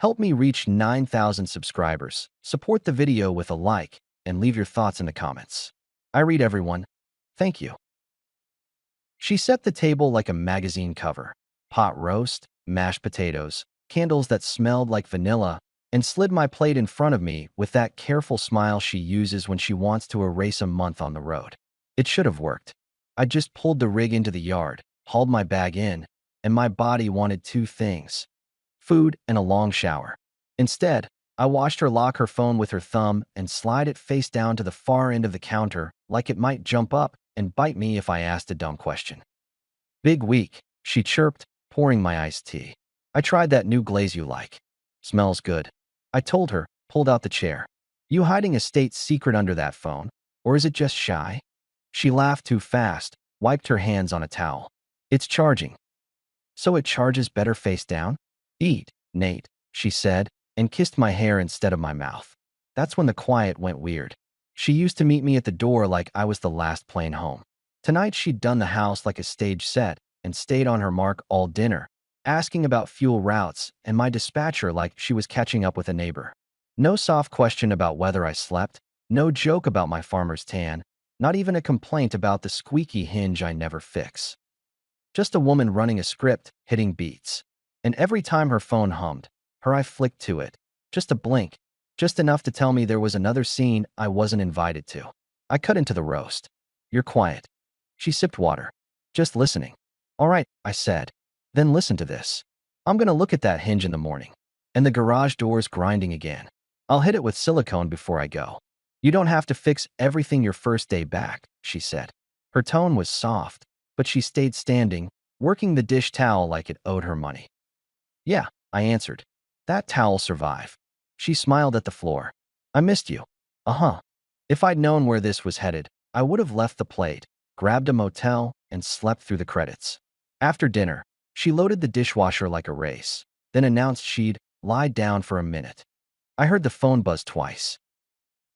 Help me reach 9,000 subscribers. Support the video with a like and leave your thoughts in the comments. I read everyone. Thank you. She set the table like a magazine cover. Pot roast, mashed potatoes, candles that smelled like vanilla, and slid my plate in front of me with that careful smile she uses when she wants to erase a month on the road. It should have worked. I just pulled the rig into the yard, hauled my bag in, and my body wanted two things: food and a long shower. Instead, I watched her lock her phone with her thumb and slide it face down to the far end of the counter like it might jump up and bite me if I asked a dumb question. Big week, she chirped, pouring my iced tea. I tried that new glaze you like. Smells good. I told her, pulled out the chair. You hiding a state secret under that phone? Or is it just shy? She laughed too fast, wiped her hands on a towel. It's charging. So it charges better face down? Eat, Nate, she said, and kissed my hair instead of my mouth. That's when the quiet went weird. She used to meet me at the door like I was the last plane home. Tonight she'd done the house like a stage set and stayed on her mark all dinner, asking about fuel routes and my dispatcher like she was catching up with a neighbor. No soft question about whether I slept, no joke about my farmer's tan, not even a complaint about the squeaky hinge I never fix. Just a woman running a script, hitting beats. And every time her phone hummed, her eye flicked to it. Just a blink, just enough to tell me there was another scene I wasn't invited to. I cut into the roast. You're quiet. She sipped water. Just listening. All right, I said. Then listen to this. I'm gonna look at that hinge in the morning. And the garage door's grinding again. I'll hit it with silicone before I go. You don't have to fix everything your first day back, she said. Her tone was soft, but she stayed standing, working the dish towel like it owed her money. Yeah, I answered. That towel'll survive. She smiled at the floor. I missed you. Uh-huh. If I'd known where this was headed, I would have left the plate, grabbed a motel, and slept through the credits. After dinner, she loaded the dishwasher like a race, then announced she'd lie down for a minute. I heard the phone buzz twice.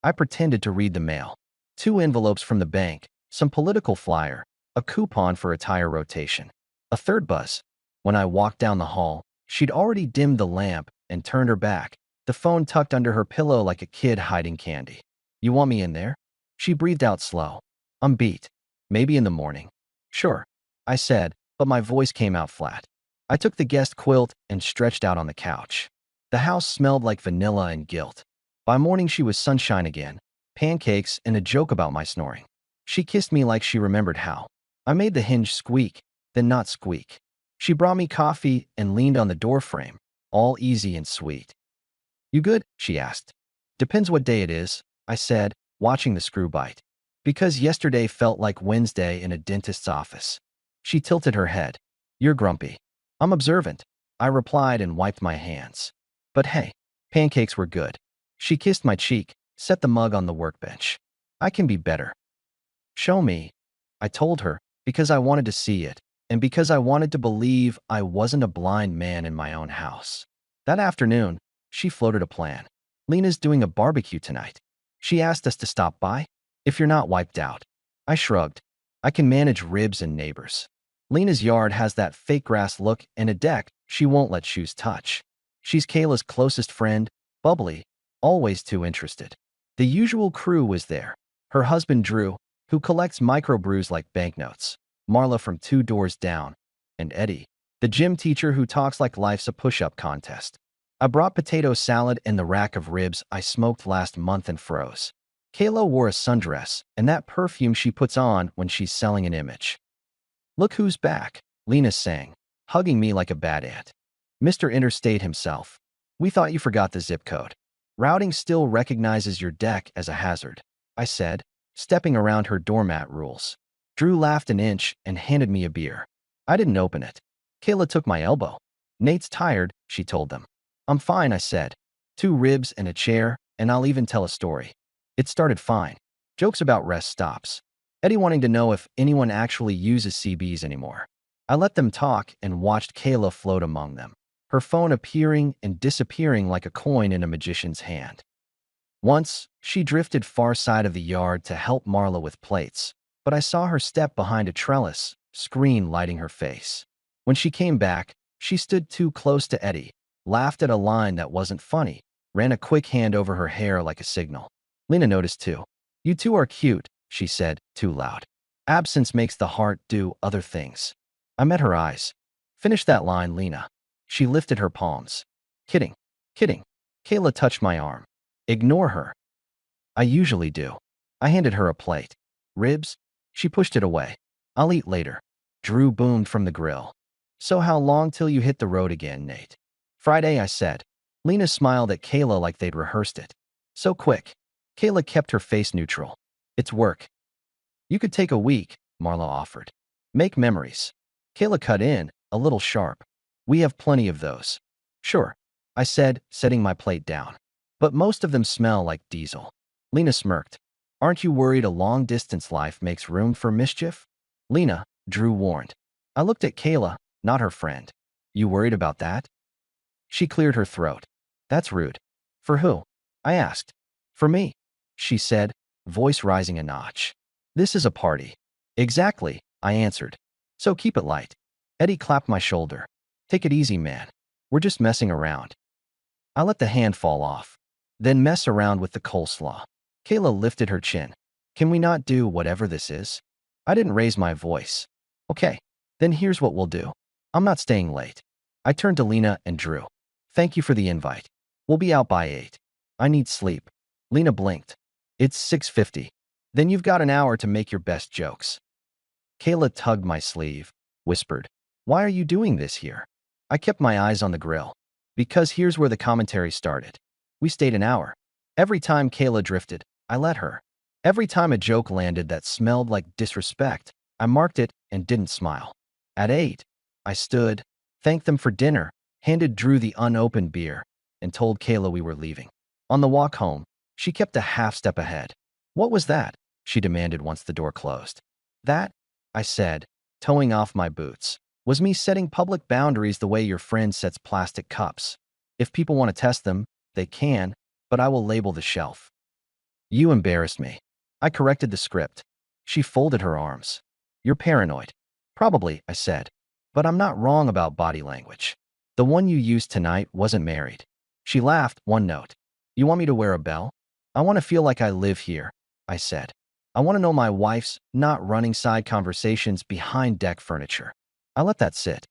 I pretended to read the mail. 2 envelopes from the bank, some political flyer, a coupon for a tire rotation. A third buzz. When I walked down the hall, she'd already dimmed the lamp and turned her back, the phone tucked under her pillow like a kid hiding candy. You want me in there? She breathed out slow. I'm beat. Maybe in the morning. Sure, I said, but my voice came out flat. I took the guest quilt and stretched out on the couch. The house smelled like vanilla and guilt. By morning she was sunshine again, pancakes and a joke about my snoring. She kissed me like she remembered how. I made the hinge squeak, then not squeak. She brought me coffee and leaned on the doorframe, all easy and sweet. You good? She asked. Depends what day it is, I said, watching the screw bite. Because yesterday felt like Wednesday in a dentist's office. She tilted her head. You're grumpy. I'm observant, I replied and wiped my hands. But hey, pancakes were good. She kissed my cheek, set the mug on the workbench. I can be better. Show me, I told her, because I wanted to see it, and because I wanted to believe I wasn't a blind man in my own house. That afternoon, she floated a plan. Lena's doing a barbecue tonight. She asked us to stop by, if you're not wiped out. I shrugged. I can manage ribs and neighbors. Lena's yard has that fake grass look and a deck she won't let shoes touch. She's Kayla's closest friend, bubbly, always too interested. The usual crew was there. Her husband Drew, who collects microbrews like banknotes, Marla from 2 doors down, and Eddie, the gym teacher who talks like life's a push-up contest. I brought potato salad and the rack of ribs I smoked last month and froze. Kayla wore a sundress and that perfume she puts on when she's selling an image. Look who's back, Lena sang, hugging me like a bad aunt. Mr. Interstate himself. We thought you forgot the zip code. Routing still recognizes your deck as a hazard, I said, stepping around her doormat rules. Drew laughed an inch and handed me a beer. I didn't open it. Kayla took my elbow. Nate's tired, she told them. I'm fine, I said. 2 ribs and a chair, and I'll even tell a story. It started fine. Jokes about rest stops. Eddie wanting to know if anyone actually uses CBs anymore. I let them talk and watched Kayla float among them, her phone appearing and disappearing like a coin in a magician's hand. Once, she drifted far side of the yard to help Marla with plates, but I saw her step behind a trellis, screen lighting her face. When she came back, she stood too close to Eddie, laughed at a line that wasn't funny, ran a quick hand over her hair like a signal. Lena noticed too. You two are cute, she said, too loud. Absence makes the heart do other things. I met her eyes. Finish that line, Lena. She lifted her palms. Kidding. Kidding. Kayla touched my arm. Ignore her. I usually do. I handed her a plate. Ribs? She pushed it away. I'll eat later. Drew boomed from the grill. So how long till you hit the road again, Nate? Friday, I said. Lena smiled at Kayla like they'd rehearsed it. So quick. Kayla kept her face neutral. It's work. You could take a week, Marla offered. Make memories. Kayla cut in, a little sharp. We have plenty of those. Sure, I said, setting my plate down. But most of them smell like diesel. Lena smirked. Aren't you worried a long-distance life makes room for mischief? Lena, Drew warned. I looked at Kayla, not her friend. You worried about that? She cleared her throat. That's rude. For who? I asked. For me, she said, voice rising a notch. This is a party. Exactly, I answered. So keep it light. Eddie clapped my shoulder. Take it easy, man. We're just messing around. I let the hand fall off. Then mess around with the coleslaw. Kayla lifted her chin. Can we not do whatever this is? I didn't raise my voice. Okay, then here's what we'll do. I'm not staying late. I turned to Lena and Drew. Thank you for the invite. We'll be out by 8. I need sleep. Lena blinked. It's 6:50. Then you've got an hour to make your best jokes. Kayla tugged my sleeve, whispered, Why are you doing this here? I kept my eyes on the grill. Because here's where the commentary started. We stayed an hour. Every time Kayla drifted, I let her. Every time a joke landed that smelled like disrespect, I marked it and didn't smile. At 8, I stood, thanked them for dinner, handed Drew the unopened beer, and told Kayla we were leaving. On the walk home, she kept a half step ahead. What was that? She demanded once the door closed. That, I said, toeing off my boots, was me setting public boundaries the way your friend sets plastic cups. If people want to test them, they can, but I will label the shelf. You embarrassed me. I corrected the script. She folded her arms. You're paranoid. Probably, I said. But I'm not wrong about body language. The one you used tonight wasn't married. She laughed, one note. You want me to wear a bell? I want to feel like I live here, I said. I want to know my wife's not running side conversations behind deck furniture. I let that sit.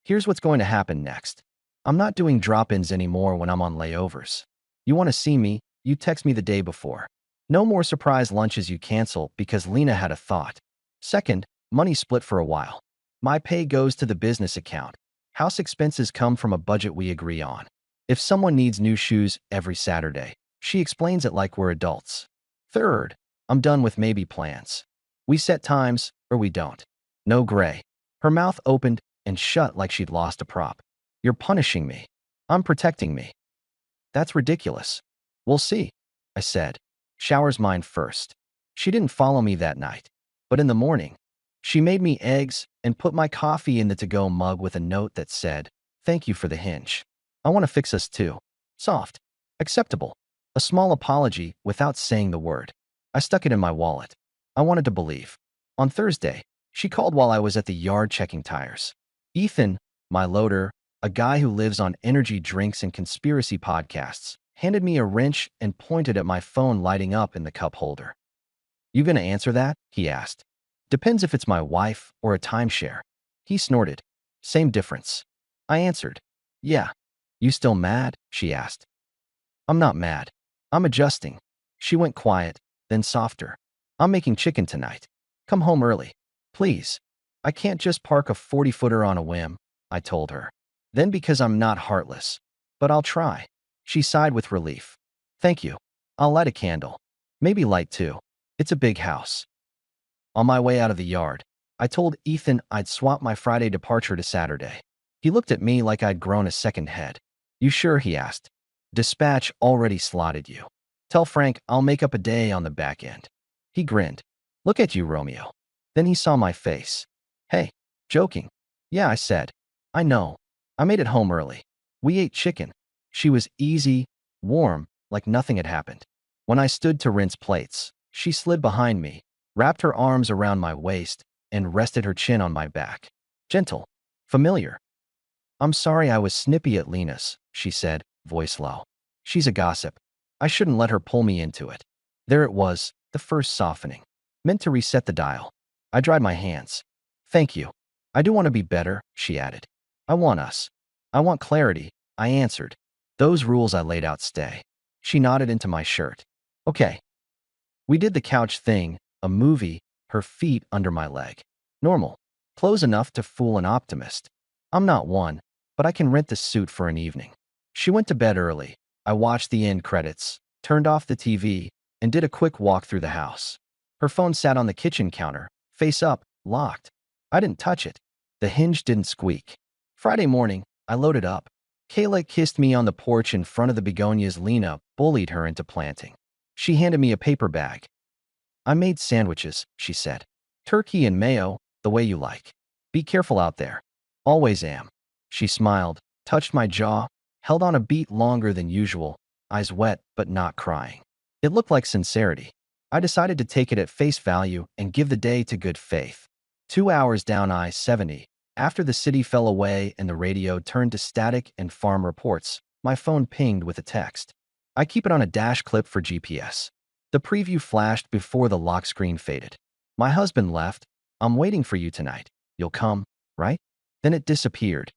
Here's what's going to happen next. I'm not doing drop-ins anymore when I'm on layovers. You want to see me, you text me the day before. No more surprise lunches you cancel because Lena had a thought. Second, money split for a while. My pay goes to the business account. House expenses come from a budget we agree on. If someone needs new shoes every Saturday, she explains it like we're adults. Third, I'm done with maybe plans. We set times, or we don't. No gray. Her mouth opened and shut like she'd lost a prop. You're punishing me. I'm protecting me. That's ridiculous. We'll see, I said. Showers mine first. She didn't follow me that night. But in the morning, she made me eggs and put my coffee in the to-go mug with a note that said, Thank you for the hinge. I want to fix us too. Soft. Acceptable. A small apology without saying the word. I stuck it in my wallet. I wanted to believe. On Thursday, she called while I was at the yard checking tires. Ethan, my loader, a guy who lives on energy drinks and conspiracy podcasts, handed me a wrench and pointed at my phone lighting up in the cup holder. You gonna answer that? He asked. Depends if it's my wife or a timeshare. He snorted. Same difference. I answered. Yeah. You still mad? She asked. I'm not mad. I'm adjusting. She went quiet, then softer. I'm making chicken tonight. Come home early. Please. I can't just park a 40-footer on a whim, I told her. Then because I'm not heartless. But I'll try. She sighed with relief. Thank you. I'll light a candle. Maybe light two. It's a big house. On my way out of the yard, I told Ethan I'd swap my Friday departure to Saturday. He looked at me like I'd grown a second head. You sure? He asked. Dispatch already slotted you. Tell Frank I'll make up a day on the back end. He grinned. Look at you, Romeo. Then he saw my face. Hey, joking. Yeah, I said. I know. I made it home early. We ate chicken. She was easy, warm, like nothing had happened. When I stood to rinse plates, she slid behind me, wrapped her arms around my waist, and rested her chin on my back. Gentle. Familiar. I'm sorry I was snippy at Lena's, she said, voice low. She's a gossip. I shouldn't let her pull me into it. There it was, the first softening. Meant to reset the dial. I dried my hands. Thank you. I do want to be better, she added. I want us. I want clarity, I answered. Those rules I laid out stay. She nodded into my shirt. Okay. We did the couch thing, a movie, her feet under my leg. Normal. Close enough to fool an optimist. I'm not one, but I can rent the suit for an evening. She went to bed early. I watched the end credits, turned off the TV, and did a quick walk through the house. Her phone sat on the kitchen counter, face up, locked. I didn't touch it. The hinge didn't squeak. Friday morning, I loaded up. Kayla kissed me on the porch in front of the begonias Lena bullied her into planting. She handed me a paper bag. I made sandwiches, she said. Turkey and mayo, the way you like. Be careful out there. Always am. She smiled, touched my jaw, held on a beat longer than usual, eyes wet but not crying. It looked like sincerity. I decided to take it at face value and give the day to good faith. 2 hours down I-70, after the city fell away and the radio turned to static and farm reports, my phone pinged with a text. I keep it on a dash clip for GPS. The preview flashed before the lock screen faded. My husband left. I'm waiting for you tonight. You'll come, right? Then it disappeared.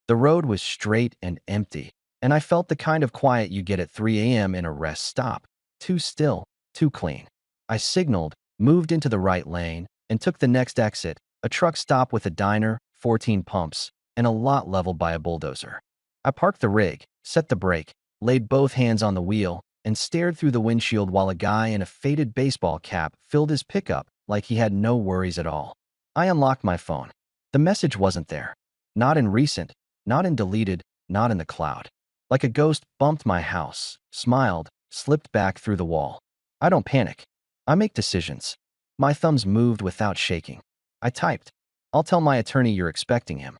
The road was straight and empty, and I felt the kind of quiet you get at 3 a.m. in a rest stop. Too still, too clean. I signaled, moved into the right lane, and took the next exit, a truck stop with a diner, 14 pumps, and a lot leveled by a bulldozer. I parked the rig, set the brake, laid both hands on the wheel, and stared through the windshield while a guy in a faded baseball cap filled his pickup like he had no worries at all. I unlocked my phone. The message wasn't there. Not in recent, not in deleted, not in the cloud. Like a ghost bumped my house, smiled, slipped back through the wall. I don't panic. I make decisions. My thumbs moved without shaking. I typed, I'll tell my attorney you're expecting him.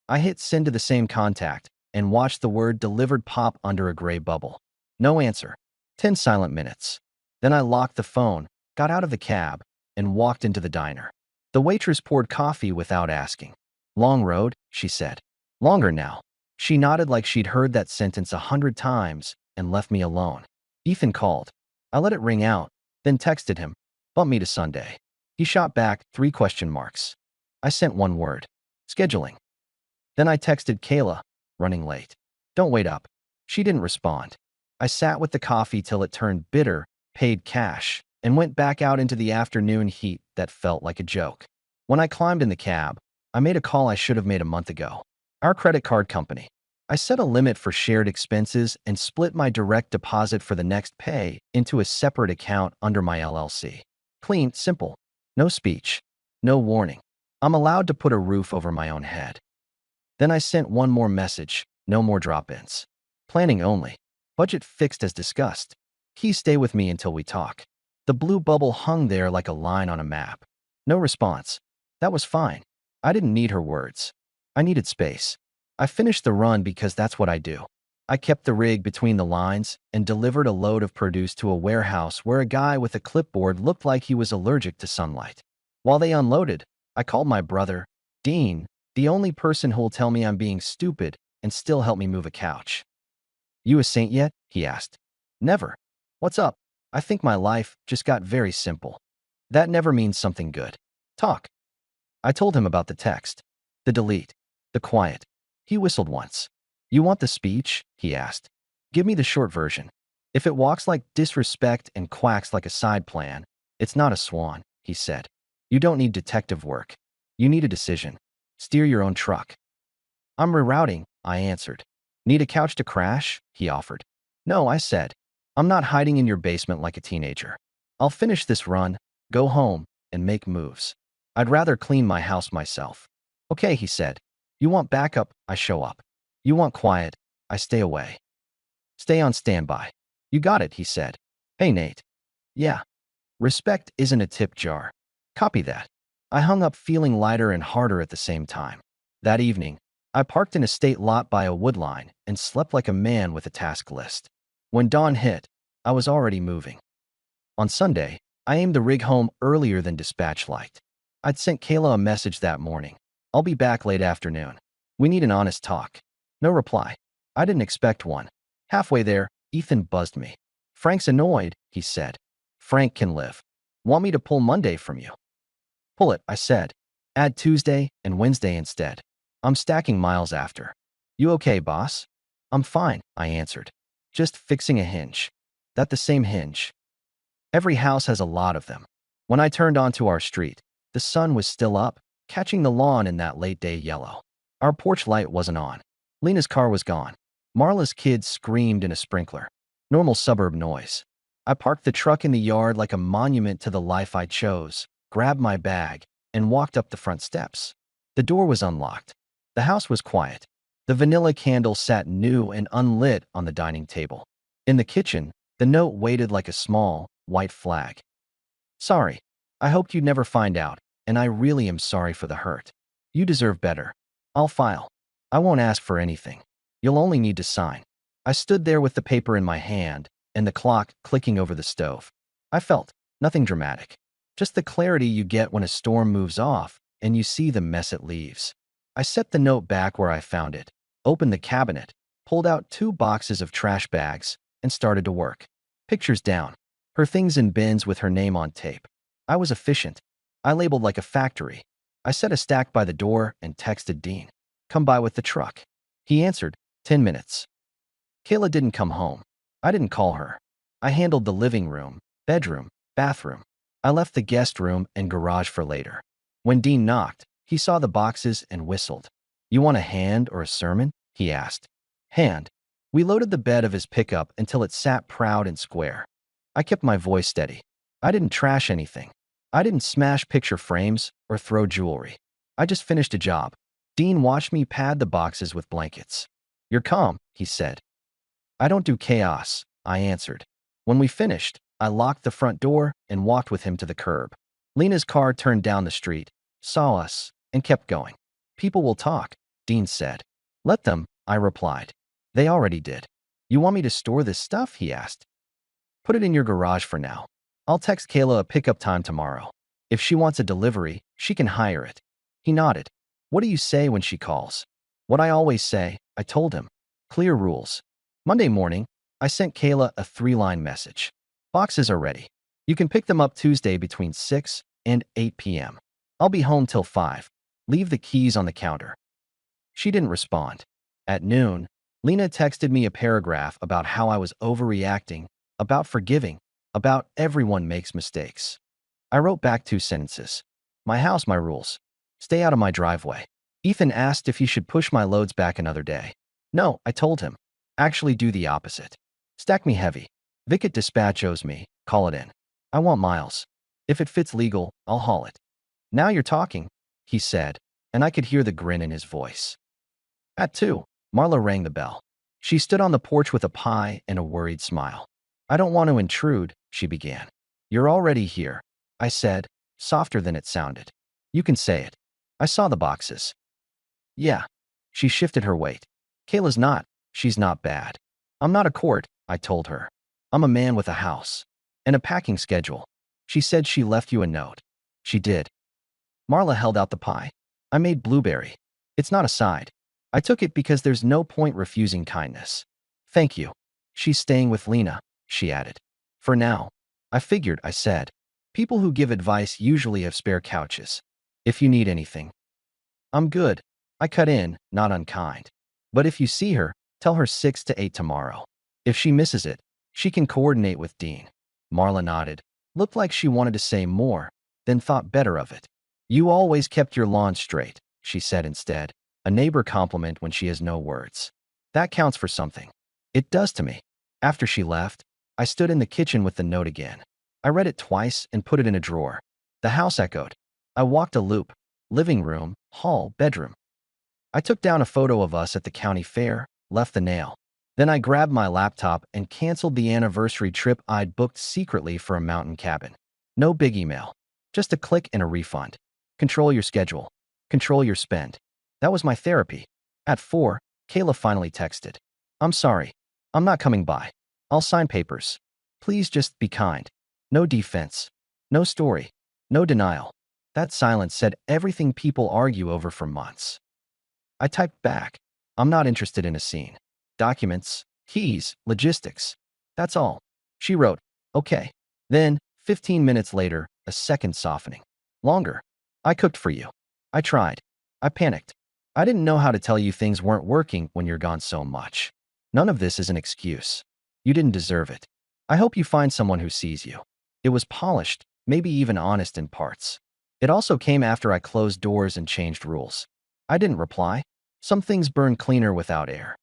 I hit send to the same contact and watched the word delivered pop under a gray bubble. No answer. 10 silent minutes. Then I locked the phone, got out of the cab, and walked into the diner. The waitress poured coffee without asking. Long road, she said. Longer now. She nodded like she'd heard that sentence 100 times and left me alone. Ethan called. I let it ring out, then texted him, bump me to Sunday. He shot back 3 question marks. I sent one word. Scheduling. Then I texted Kayla, running late. Don't wait up. She didn't respond. I sat with the coffee till it turned bitter, paid cash, and went back out into the afternoon heat that felt like a joke. When I climbed in the cab, I made a call I should have made a month ago. Our credit card company. I set a limit for shared expenses and split my direct deposit for the next pay into a separate account under my LLC. Clean, simple. No speech. No warning. I'm allowed to put a roof over my own head. Then I sent one more message. No more drop-ins. Planning only. Budget fixed as discussed. Please stay with me until we talk. The blue bubble hung there like a line on a map. No response. That was fine. I didn't need her words. I needed space. I finished the run because that's what I do. I kept the rig between the lines and delivered a load of produce to a warehouse where a guy with a clipboard looked like he was allergic to sunlight. While they unloaded, I called my brother, Dean, the only person who'll tell me I'm being stupid and still help me move a couch. You a saint yet? He asked. Never. What's up? I think my life just got very simple. That never means something good. Talk. I told him about the text, the delete, the quiet. He whistled once. You want the speech? He asked. Give me the short version. If it walks like disrespect and quacks like a side plan, it's not a swan, he said. You don't need detective work. You need a decision. Steer your own truck. I'm rerouting, I answered. Need a couch to crash? He offered. No, I said. I'm not hiding in your basement like a teenager. I'll finish this run, go home, and make moves. I'd rather clean my house myself. Okay, he said. You want backup, I show up. You want quiet, I stay away. Stay on standby. You got it, he said. Hey, Nate. Yeah. Respect isn't a tip jar. Copy that. I hung up feeling lighter and harder at the same time. That evening, I parked in a state lot by a wood line and slept like a man with a task list. When dawn hit, I was already moving. On Sunday, I aimed the rig home earlier than dispatch liked. I'd sent Kayla a message that morning. I'll be back late afternoon. We need an honest talk. No reply. I didn't expect one. Halfway there, Ethan buzzed me. Frank's annoyed, he said. Frank can live. Want me to pull Monday from you? Pull it, I said. Add Tuesday and Wednesday instead. I'm stacking miles after. You okay, boss? I'm fine, I answered. Just fixing a hinge. That the same hinge? Every house has a lot of them. When I turned onto our street, the sun was still up, catching the lawn in that late-day yellow. Our porch light wasn't on. Lena's car was gone. Marla's kids screamed in a sprinkler. Normal suburb noise. I parked the truck in the yard like a monument to the life I chose, grabbed my bag, and walked up the front steps. The door was unlocked. The house was quiet. The vanilla candle sat new and unlit on the dining table. In the kitchen, the note waited like a small, white flag. Sorry. I hoped you'd never find out, and I really am sorry for the hurt. You deserve better. I'll file. I won't ask for anything. You'll only need to sign. I stood there with the paper in my hand and the clock clicking over the stove. I felt nothing dramatic. Just the clarity you get when a storm moves off and you see the mess it leaves. I set the note back where I found it, opened the cabinet, pulled out 2 boxes of trash bags, and started to work. Pictures down. Her things in bins with her name on tape. I was efficient. I labeled like a factory. I set a stack by the door and texted Dean. Come by with the truck. He answered, 10 minutes. Kayla didn't come home. I didn't call her. I handled the living room, bedroom, bathroom. I left the guest room and garage for later. When Dean knocked, he saw the boxes and whistled. You want a hand or a sermon? He asked. Hand. We loaded the bed of his pickup until it sat proud and square. I kept my voice steady. I didn't trash anything. I didn't smash picture frames or throw jewelry. I just finished a job. Dean watched me pad the boxes with blankets. You're calm, he said. I don't do chaos, I answered. When we finished, I locked the front door and walked with him to the curb. Lena's car turned down the street, saw us, and kept going. People will talk, Dean said. Let them, I replied. They already did. You want me to store this stuff? He asked. Put it in your garage for now. I'll text Kayla a pickup time tomorrow. If she wants a delivery, she can hire it. He nodded. What do you say when she calls? What I always say, I told him. Clear rules. Monday morning, I sent Kayla a 3-line message. Boxes are ready. You can pick them up Tuesday between 6 and 8 p.m. I'll be home till 5. Leave the keys on the counter. She didn't respond. At noon, Lena texted me a paragraph about how I was overreacting, about forgiving, about everyone makes mistakes. I wrote back 2 sentences. My house, my rules. Stay out of my driveway. Ethan asked if he should push my loads back another day. No, I told him. Actually do the opposite. Stack me heavy. Vic at dispatch owes me. Call it in. I want miles. If it fits legal, I'll haul it. Now you're talking, he said, and I could hear the grin in his voice. At 2, Marla rang the bell. She stood on the porch with a pie and a worried smile. I don't want to intrude, she began. You're already here, I said, softer than it sounded. You can say it. I saw the boxes. Yeah. She shifted her weight. Kayla's not. She's not bad. I'm not a court, I told her. I'm a man with a house. And a packing schedule. She said she left you a note. She did. Marla held out the pie. I made blueberry. It's not a side. I took it because there's no point refusing kindness. Thank you. She's staying with Lena, she added. For now. I figured, I said. People who give advice usually have spare couches. If you need anything. I'm good. I cut in, not unkind. But if you see her, tell her 6 to 8 tomorrow. If she misses it, she can coordinate with Dean. Marla nodded. Looked like she wanted to say more, then thought better of it. You always kept your lawn straight, she said instead. A neighbor compliment when she has no words. That counts for something. It does to me. After she left, I stood in the kitchen with the note again. I read it twice and put it in a drawer. The house echoed. I walked a loop. Living room, hall, bedroom. I took down a photo of us at the county fair, left the nail. Then I grabbed my laptop and canceled the anniversary trip I'd booked secretly for a mountain cabin. No big email. Just a click and a refund. Control your schedule. Control your spend. That was my therapy. At 4, Kayla finally texted. I'm sorry. I'm not coming by. I'll sign papers. Please just be kind. No defense. No story. No denial. That silence said everything people argue over for months. I typed back. I'm not interested in a scene. Documents, keys, logistics. That's all. She wrote, okay. Then, 15 minutes later, a second softening. Longer. I cooked for you. I tried. I panicked. I didn't know how to tell you things weren't working when you're gone so much. None of this is an excuse. You didn't deserve it. I hope you find someone who sees you. It was polished, maybe even honest in parts. It also came after I closed doors and changed rules. I didn't reply. Some things burn cleaner without air.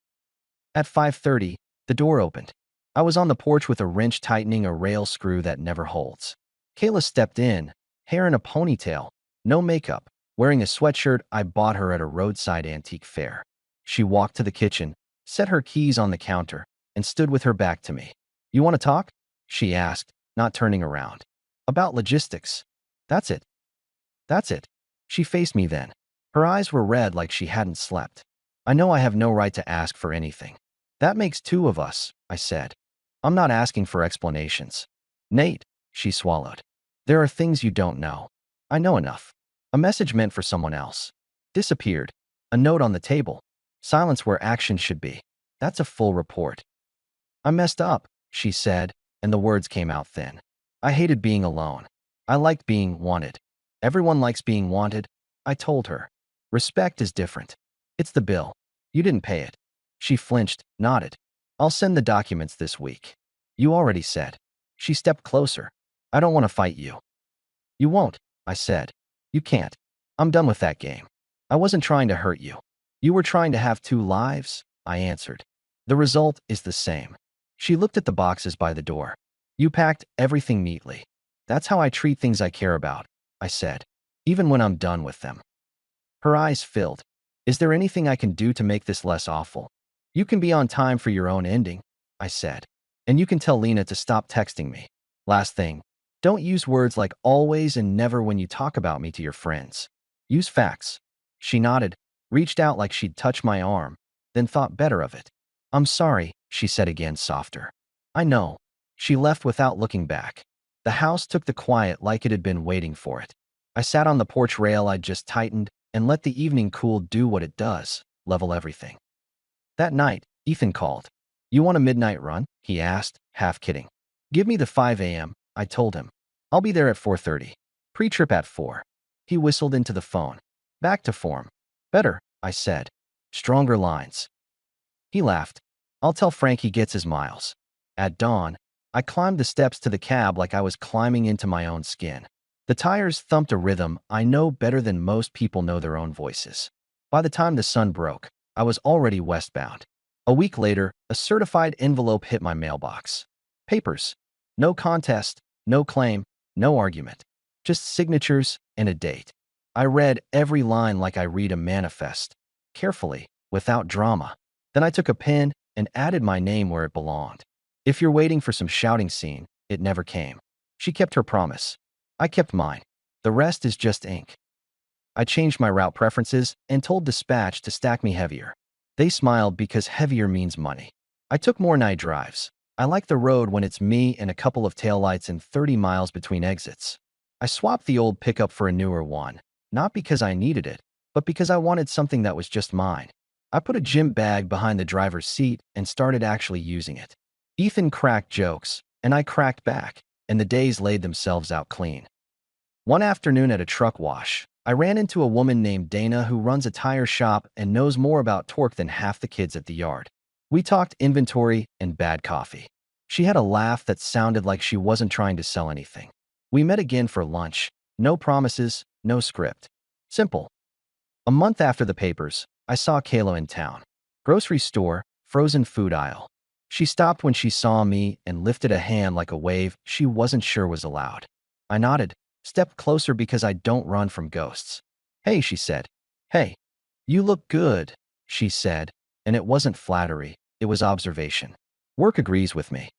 At 5:30, the door opened. I was on the porch with a wrench tightening a rail screw that never holds. Kayla stepped in, hair in a ponytail, no makeup, wearing a sweatshirt I bought her at a roadside antique fair. She walked to the kitchen, set her keys on the counter, and stood with her back to me. You want to talk? She asked, not turning around. About logistics. That's it. That's it. She faced me then. Her eyes were red like she hadn't slept. I know I have no right to ask for anything. That makes two of us, I said. I'm not asking for explanations. Nate, she swallowed. There are things you don't know. I know enough. A message meant for someone else. Disappeared. A note on the table. Silence where action should be. That's a full report. I messed up, she said, and the words came out thin. I hated being alone. I liked being wanted. Everyone likes being wanted, I told her. Respect is different. It's the bill. You didn't pay it. She flinched, nodded. I'll send the documents this week. You already said. She stepped closer. I don't want to fight you. You won't, I said. You can't. I'm done with that game. I wasn't trying to hurt you. You were trying to have two lives, I answered. The result is the same. She looked at the boxes by the door. You packed everything neatly. That's how I treat things I care about, I said, even when I'm done with them. Her eyes filled. Is there anything I can do to make this less awful? You can be on time for your own ending, I said. And you can tell Lena to stop texting me. Last thing, don't use words like always and never when you talk about me to your friends. Use facts. She nodded, reached out like she'd touch my arm, then thought better of it. I'm sorry, she said again softer. I know. She left without looking back. The house took the quiet like it had been waiting for it. I sat on the porch rail I'd just tightened and let the evening cool do what it does, level everything. That night, Ethan called. You want a midnight run? He asked, half kidding. Give me the 5 a.m., I told him. I'll be there at 4:30. Pre-trip at 4. He whistled into the phone. Back to form. Better, I said. Stronger lines. He laughed. I'll tell Frank he gets his miles. At dawn, I climbed the steps to the cab like I was climbing into my own skin. The tires thumped a rhythm I know better than most people know their own voices. By the time the sun broke, I was already westbound. A week later, a certified envelope hit my mailbox. Papers. No contest, no claim, no argument. Just signatures and a date. I read every line like I read a manifest, carefully, without drama. Then I took a pen and added my name where it belonged. If you're waiting for some shouting scene, it never came. She kept her promise. I kept mine. The rest is just ink. I changed my route preferences and told Dispatch to stack me heavier. They smiled because heavier means money. I took more night drives. I like the road when it's me and a couple of taillights and 30 miles between exits. I swapped the old pickup for a newer one, not because I needed it, but because I wanted something that was just mine. I put a gym bag behind the driver's seat and started actually using it. Ethan cracked jokes, and I cracked back, and the days laid themselves out clean. One afternoon at a truck wash, I ran into a woman named Dana who runs a tire shop and knows more about torque than half the kids at the yard. We talked inventory and bad coffee. She had a laugh that sounded like she wasn't trying to sell anything. We met again for lunch. No promises, no script. Simple. A month after the papers, I saw Kayla in town. Grocery store, frozen food aisle. She stopped when she saw me and lifted a hand like a wave she wasn't sure was allowed. I nodded, stepped closer because I don't run from ghosts. Hey, she said. Hey. You look good, she said, and it wasn't flattery, it was observation. Work agrees with me.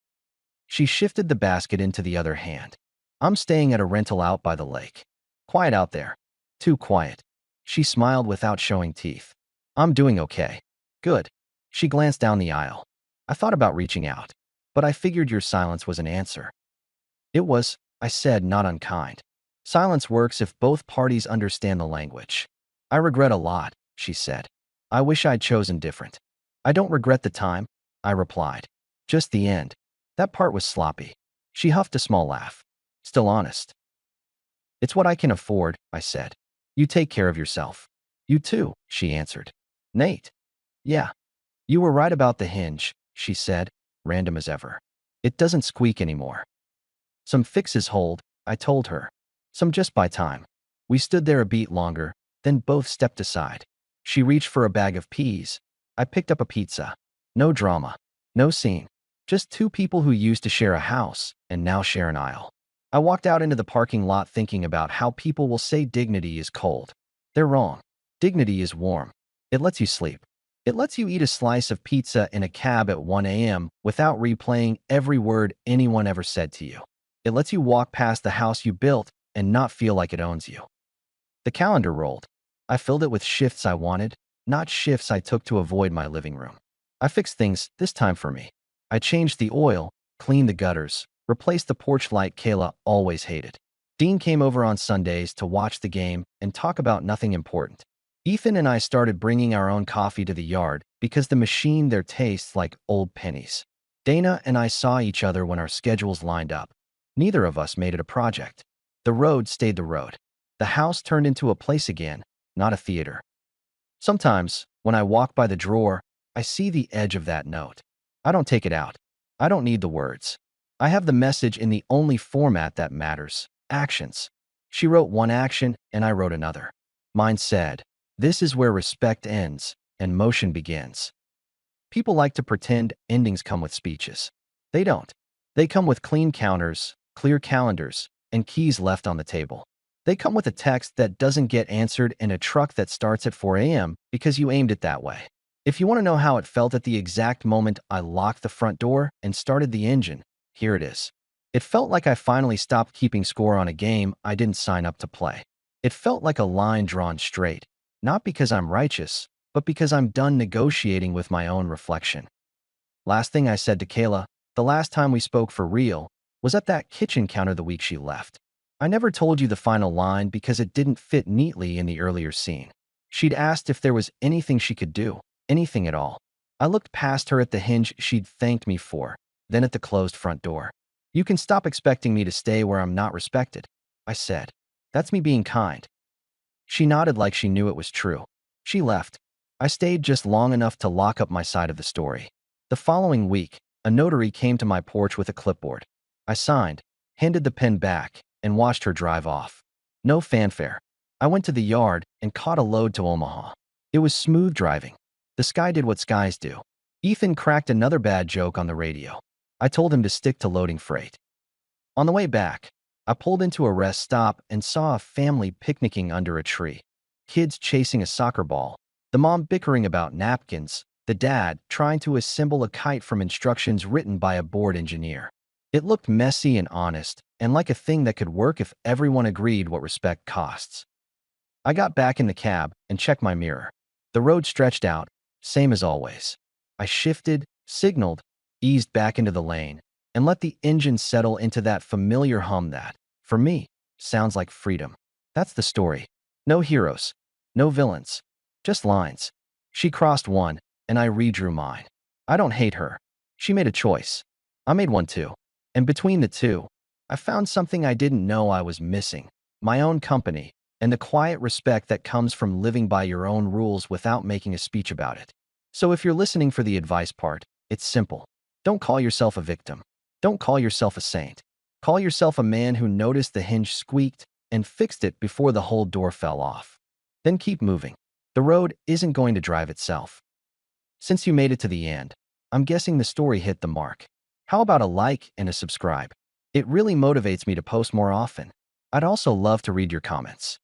She shifted the basket into the other hand. I'm staying at a rental out by the lake. Quiet out there. Too quiet. She smiled without showing teeth. I'm doing okay. Good. She glanced down the aisle. I thought about reaching out, but I figured your silence was an answer. It was, I said, not unkind. Silence works if both parties understand the language. I regret a lot, she said. I wish I'd chosen different. I don't regret the time, I replied. Just the end. That part was sloppy. She huffed a small laugh. Still honest. It's what I can afford, I said. You take care of yourself. You too, she answered. Nate. Yeah. You were right about the hinge, she said, random as ever. It doesn't squeak anymore. Some fixes hold, I told her. Some just buy time. We stood there a beat longer, then both stepped aside. She reached for a bag of peas. I picked up a pizza. No drama. No scene. Just two people who used to share a house and now share an aisle. I walked out into the parking lot thinking about how people will say dignity is cold. They're wrong. Dignity is warm. It lets you sleep. It lets you eat a slice of pizza in a cab at 1 a.m. without replaying every word anyone ever said to you. It lets you walk past the house you built and not feel like it owns you. The calendar rolled. I filled it with shifts I wanted, not shifts I took to avoid my living room. I fixed things, this time for me. I changed the oil, cleaned the gutters, replaced the porch light Kayla always hated. Dean came over on Sundays to watch the game and talk about nothing important. Ethan and I started bringing our own coffee to the yard because the machine there tastes like old pennies. Dana and I saw each other when our schedules lined up. Neither of us made it a project. The road stayed the road. The house turned into a place again, not a theater. Sometimes, when I walk by the drawer, I see the edge of that note. I don't take it out. I don't need the words. I have the message in the only format that matters, actions. She wrote one action and I wrote another. Mine said, "This is where respect ends and motion begins." People like to pretend endings come with speeches. They don't. They come with clean counters, clear calendars, and keys left on the table. They come with a text that doesn't get answered in a truck that starts at 4 a.m. because you aimed it that way. If you want to know how it felt at the exact moment I locked the front door and started the engine, here it is. It felt like I finally stopped keeping score on a game I didn't sign up to play. It felt like a line drawn straight, not because I'm righteous, but because I'm done negotiating with my own reflection. Last thing I said to Kayla, the last time we spoke for real, was at that kitchen counter the week she left. I never told you the final line because it didn't fit neatly in the earlier scene. She'd asked if there was anything she could do, anything at all. I looked past her at the hinge she'd thanked me for, then at the closed front door. You can stop expecting me to stay where I'm not respected, I said. That's me being kind. She nodded like she knew it was true. She left. I stayed just long enough to lock up my side of the story. The following week, a notary came to my porch with a clipboard. I signed, handed the pen back, and watched her drive off. No fanfare. I went to the yard and caught a load to Omaha. It was smooth driving. The sky did what skies do. Ethan cracked another bad joke on the radio. I told him to stick to loading freight. On the way back, I pulled into a rest stop and saw a family picnicking under a tree. Kids chasing a soccer ball, the mom bickering about napkins, the dad trying to assemble a kite from instructions written by a bored engineer. It looked messy and honest, and like a thing that could work if everyone agreed what respect costs. I got back in the cab and checked my mirror. The road stretched out, same as always. I shifted, signaled, eased back into the lane, and let the engine settle into that familiar hum that, for me, sounds like freedom. That's the story. No heroes, no villains, just lines. She crossed one, and I redrew mine. I don't hate her. She made a choice. I made one too. And between the two, I found something I didn't know I was missing, my own company, and the quiet respect that comes from living by your own rules without making a speech about it. So if you're listening for the advice part, it's simple. Don't call yourself a victim. Don't call yourself a saint. Call yourself a man who noticed the hinge squeaked and fixed it before the whole door fell off. Then keep moving. The road isn't going to drive itself. Since you made it to the end, I'm guessing the story hit the mark. How about a like and a subscribe? It really motivates me to post more often. I'd also love to read your comments.